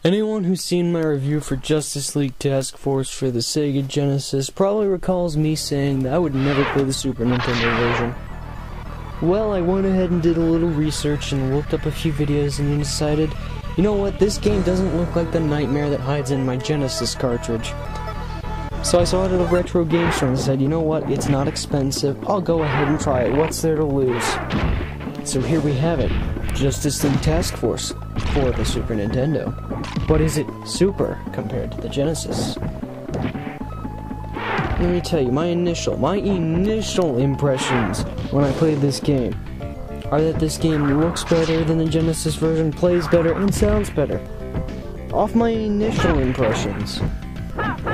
Anyone who's seen my review for Justice League Task Force for the Sega Genesis probably recalls me saying that I would never play the Super Nintendo version. Well, I went ahead and did a little research and looked up a few videos and decided, you know what, this game doesn't look like the nightmare that hides in my Genesis cartridge. So I saw it at a retro game store and said, you know what, it's not expensive, I'll go ahead and try it, what's there to lose? So here we have it, Justice League Task Force for the Super Nintendo. But is it super compared to the Genesis? Let me tell you, my initial impressions when I played this game are that this game looks better than the Genesis version, plays better, and sounds better. Off my initial impressions.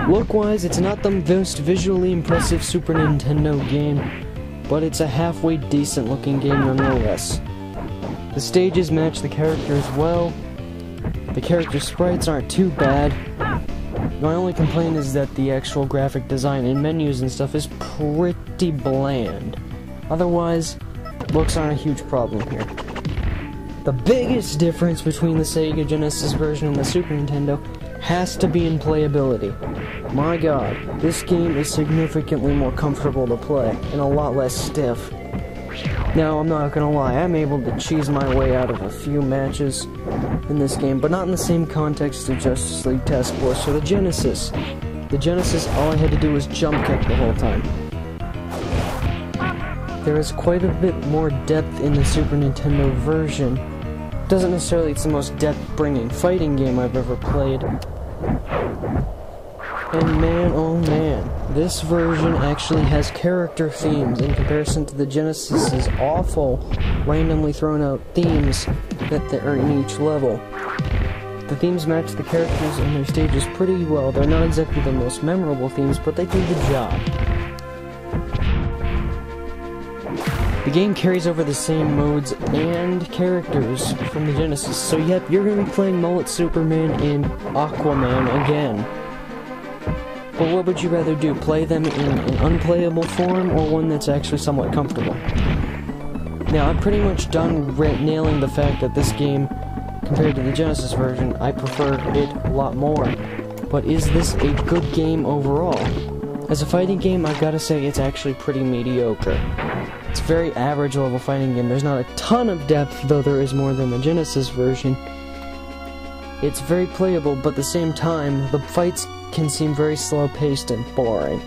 Look-wise, it's not the most visually impressive Super Nintendo game, but it's a halfway decent-looking game nonetheless. The stages match the characters well. The character sprites aren't too bad. My only complaint is that the actual graphic design and menus and stuff is pretty bland. Otherwise, looks aren't a huge problem here. The biggest difference between the Sega Genesis version and the Super Nintendo has to be in playability. My god, this game is significantly more comfortable to play and a lot less stiff. Now, I'm not gonna lie, I'm able to cheese my way out of a few matches in this game, but not in the same context as Justice League Task Force or the Genesis. The Genesis, all I had to do was jump kick the whole time. There is quite a bit more depth in the Super Nintendo version. Doesn't necessarily it's the most depth-bringing fighting game I've ever played. And man, oh man, this version actually has character themes in comparison to the Genesis's awful, randomly thrown out themes that are in each level. The themes match the characters and their stages pretty well. They're not exactly the most memorable themes, but they do the job. The game carries over the same modes and characters from the Genesis, so yep, you're going to be playing Mullet Superman and Aquaman again. But what would you rather do, play them in an unplayable form, or one that's actually somewhat comfortable? Now, I'm pretty much done nailing the fact that this game, compared to the Genesis version, I prefer it a lot more. But is this a good game overall? As a fighting game, I've got to say it's actually pretty mediocre. It's a very average level fighting game. There's not a ton of depth, though there is more than the Genesis version. It's very playable, but at the same time, the fights can seem very slow-paced and boring.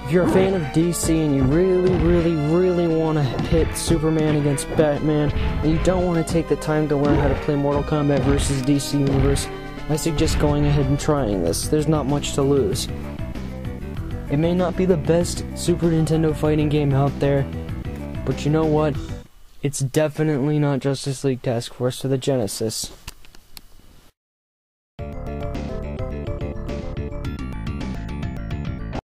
If you're a fan of DC and you really want to pit Superman against Batman, and you don't want to take the time to learn how to play Mortal Kombat vs. DC Universe, I suggest going ahead and trying this. There's not much to lose. It may not be the best Super Nintendo fighting game out there, but you know what? It's definitely not Justice League Task Force or the Genesis.